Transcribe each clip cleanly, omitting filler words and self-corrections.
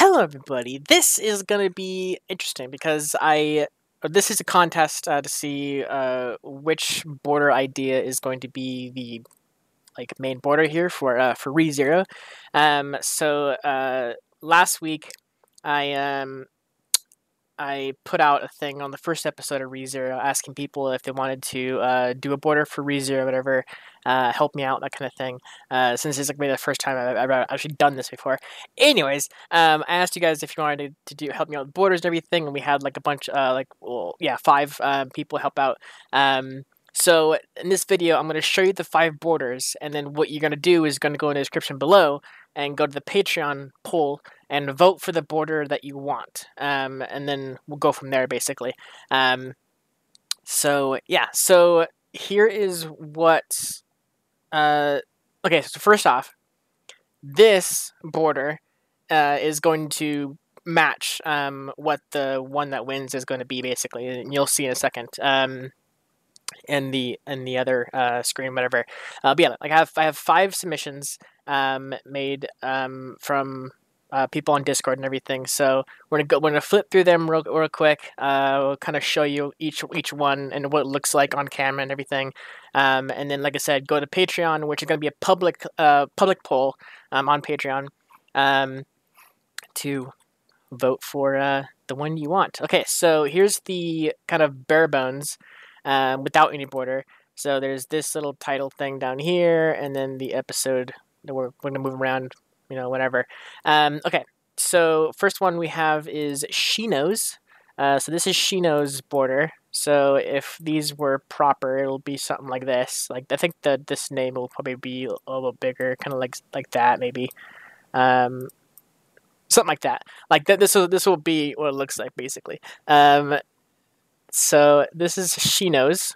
Hello, everybody. This is gonna be interesting because this is a contest to see which border idea is going to be the main border here for ReZero. Last week I put out a thing on the first episode of ReZero asking people if they wanted to do a border for ReZero, whatever, help me out, that kind of thing. Since it's maybe the first time I've actually done this before. Anyways, I asked you guys if you wanted to help me out with borders and everything, and we had a bunch, 5 people help out. So in this video, I'm going to show you the 5 borders, and then what you're going to do is going to go in the description below and go to the Patreon poll and vote for the border that you want. And then we'll go from there, basically. So here is what... okay, so first off, this border is going to match what the one that wins is going to be, basically. And you'll see in a second. In the other screen, whatever. But yeah, I have 5 submissions made from people on Discord and everything. So we're gonna flip through them real quick. We'll kind of show you each one and what it looks like on camera and everything. And then, like I said, go to Patreon, which is gonna be a public poll on Patreon to vote for the one you want. Okay, so here's the kind of bare bones. Without any border. So there's this little title thing down here, and then the episode that we're going to move around, whatever. Okay, so first one we have is She Knows. So this is She Knows border. So if these were proper, it'll be something like this. I think that this name will probably be a little bigger, kind of like that, maybe. Something like that. This will be what it looks like, basically. So this is She Knows,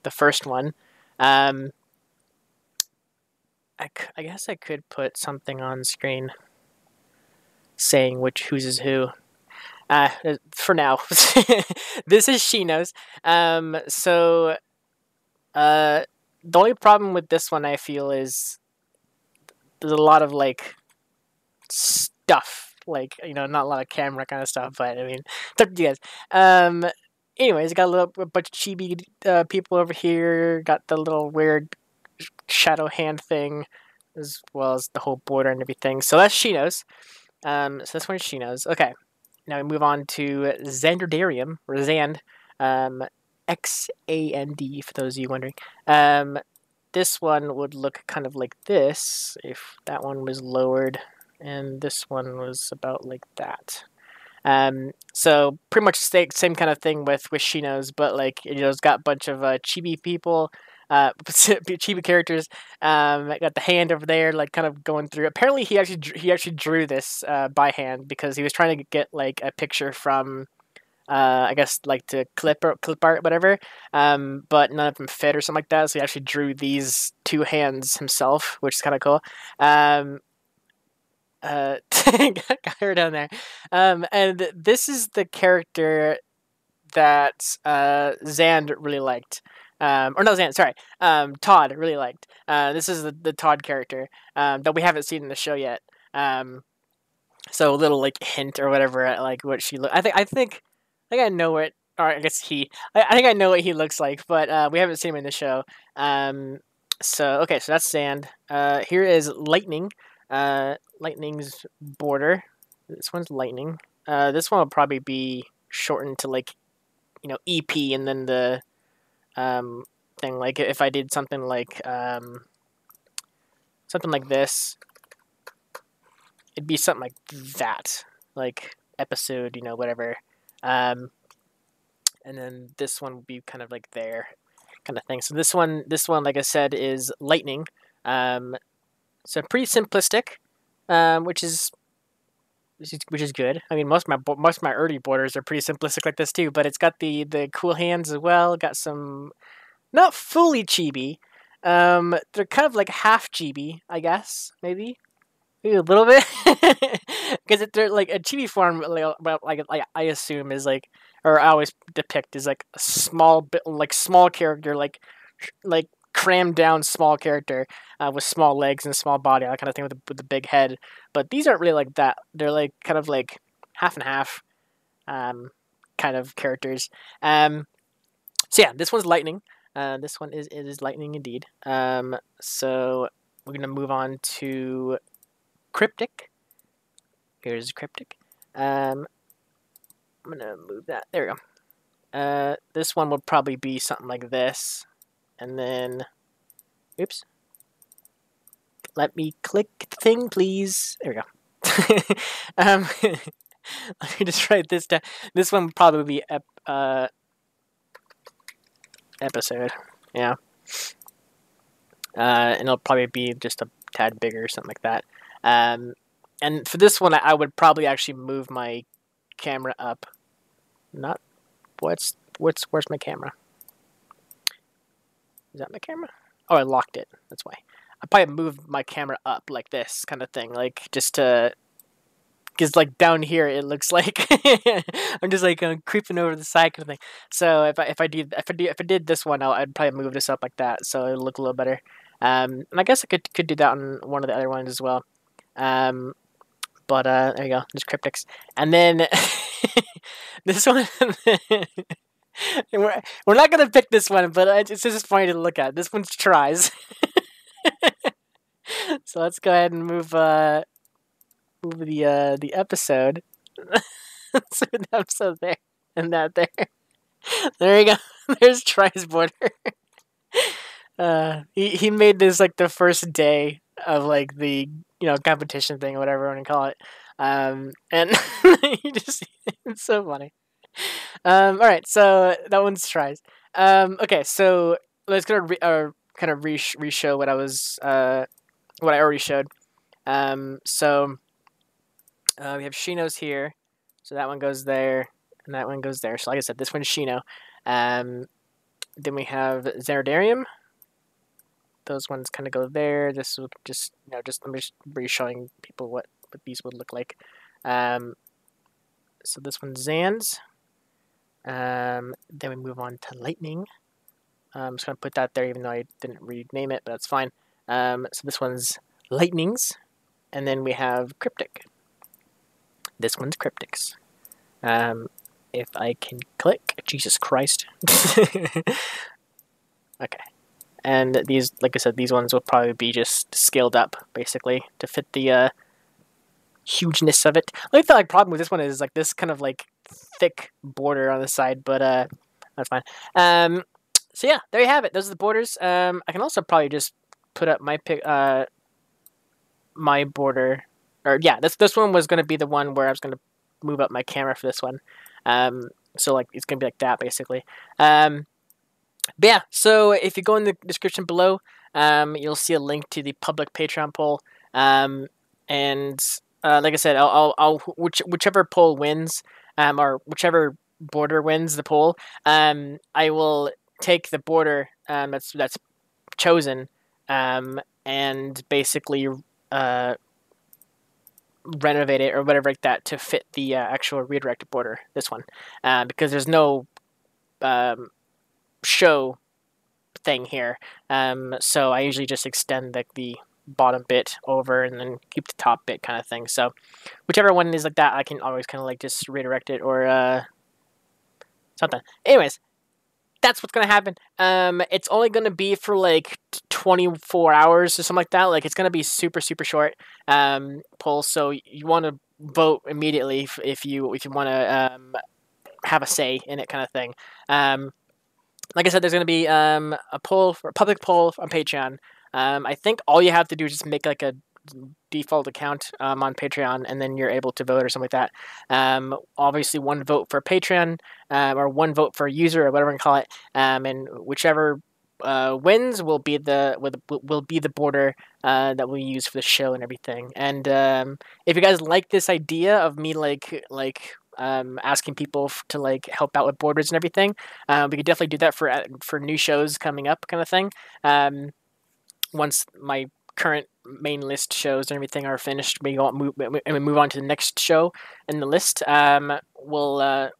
the first one. I guess I could put something on screen saying whose is who. For now, this is She Knows. The only problem with this one, I feel, is there's a lot of stuff, not a lot of camera kind of stuff, but I mean, it's up to you guys. Anyways, got a bunch of chibi people over here. Got the little weird shadow hand thing, as well as the whole border and everything. So that's She Knows. So this one is She Knows. Okay, now we move on to Xanderdarium, or Xand, Xand, for those of you wondering. This one would look kind of like this if that one was lowered, and this one was about like that. So pretty much same kind of thing with She Knows, but it's got a bunch of chibi people, chibi characters. Got the hand over there, kind of going through. Apparently, he actually drew this by hand because he was trying to get a picture from, I guess to clip art, whatever. But none of them fit or something like that. So he actually drew these 2 hands himself, which is kind of cool. Got her down there. And this is the character that Xand really liked. Or no, Xand, sorry. Todd really liked. This is the Todd character that we haven't seen in the show yet. So a little hint or whatever at what she look. I think I know what. Or I guess he. I think I know what he looks like, but we haven't seen him in the show. So okay, so that's Xand. Here is Lightning. Lightning's border. This one's Lightning. This one will probably be shortened to EP, and then the thing if I did something something like this, it'd be something like that, episode, whatever. And then this one would be kind of there, kind of thing. So this one, like I said, is Lightning. So pretty simplistic, which is good. I mean, most of my early borders are pretty simplistic like this too. But it's got the cool hands as well. Got some, not fully chibi. They're kind of half chibi, I guess, maybe a little bit, because they're a chibi form. I assume is or I always depict is a small bit small character crammed down small character with small legs and small body, that kind of thing with the big head. But these aren't really like that. They're like kind of like half and half kind of characters. So yeah, this one's lightning. This one is lightning indeed. So we're gonna move on to cryptic. Here's cryptic. I'm gonna move that. There we go. This one will probably be something like this, and then, oops. Let me click the thing, please. There we go. Let me just write this down. This one will probably be episode. Yeah. And it'll probably be just a tad bigger or something like that. And for this one, I would probably actually move my camera up. Not where's my camera? Is that my camera? Oh, I locked it. That's why. I probably move my camera up like this kind of thing, like just to, because like down here it looks like I'm just like creeping over the side kind of thing. So if I did this one, I'd probably move this up like that, so it'll look a little better. And I guess I could do that on one of the other ones as well. But there you go, just cryptics, and then this one. we're not gonna pick this one, but it's just funny to look at. This one's tries. So let's go ahead and move the episode. So the episode there and that there. There you go. There's Try's border. He made this like the first day of like the competition thing or whatever you want to call it. And it's so funny. All right, so that one's Try's. Okay, so let's kind of re-show what what I already showed. So we have Shino's here, so that one goes there, and that one goes there. So like I said, this one's Shino. Then we have Xanadarium. Those ones kind of go there. This will just I'm just re-showing people what these would look like. So this one's Zan's. Then we move on to Lightning. I'm just gonna put that there, even though I didn't rename it, but that's fine. So this one's Lightnings, and then we have Cryptic. This one's Cryptics. If I can click, Jesus Christ. Okay, and these, like I said, these ones will probably be just scaled up, basically, to fit the hugeness of it. The only problem with this one is like this kind of like thick border on the side, but that's fine. So yeah, there you have it. Those are the borders. I can also probably just put up my border, or yeah, this one was going to be the one where I was going to move up my camera for this one. So like it's going to be like that basically. But yeah, so if you go in the description below, you'll see a link to the public Patreon poll. And like I said, whichever poll wins, or whichever border wins the poll, I will take the border that's chosen, and basically renovate it or whatever like that to fit the actual redirected border. This one, because there's no show thing here, so I usually just extend the bottom bit over and then keep the top bit kind of thing. So whichever one is like that, I can always kind of like just redirect it or something. Anyways, that's what's gonna happen. It's only gonna be for like 24 hours or something like that. Like it's gonna be super short poll. So you want to vote immediately if you want to have a say in it, kind of thing. Like I said, there's gonna be a public poll on Patreon. I think all you have to do is just make like a default account on Patreon, and then you're able to vote or something like that. Obviously, one vote for Patreon, or one vote for a user, or whatever you call it, and whichever wins will be the border that we use for the show and everything. And if you guys like this idea of me asking people to like help out with borders and everything, we could definitely do that for new shows coming up, kind of thing. Once my current main list shows and everything are finished, we move on to the next show in the list. We'll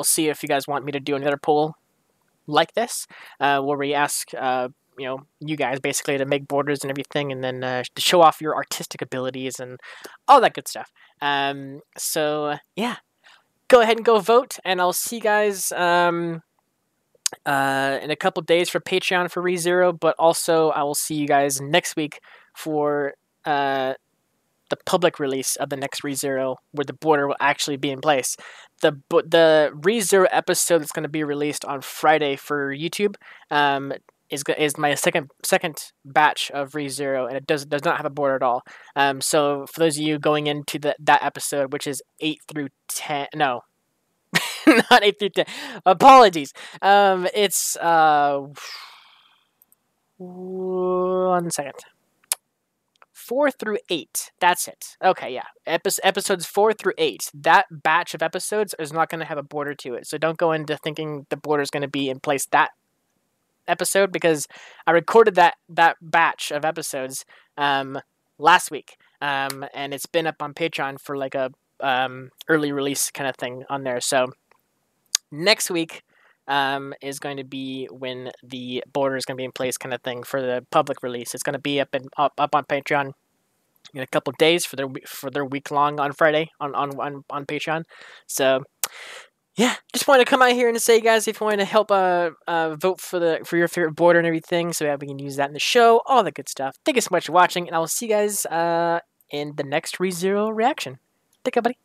see if you guys want me to do another poll like this, where we ask you guys basically to make borders and everything, and then to show off your artistic abilities and all that good stuff. So yeah, go ahead and go vote, and I'll see you guys in a couple days for Patreon for ReZero, but also I will see you guys next week for the public release of the next ReZero, where the border will actually be in place. The ReZero episode that's going to be released on Friday for YouTube is my second batch of ReZero, and it does not have a border at all. So for those of you going into that episode, which is 8 through 10, no, not 8 through 10. Apologies. It's 1 second. 4 through 8. That's it. Okay, yeah. Episodes 4 through 8. That batch of episodes is not going to have a border to it. So don't go into thinking the border is going to be in place that episode, because I recorded that batch of episodes last week. And it's been up on Patreon for like a early release kind of thing on there. So next week is going to be when the border is going to be in place kind of thing for the public release. It's going to be up on Patreon in a couple of days for their week long on Friday on Patreon. So yeah, just wanted to come out here and say, guys, if you want to help vote for your favorite border and everything, so that we can use that in the show, all the good stuff. Thank you so much for watching, and I will see you guys in the next ReZero reaction. Take care, buddy.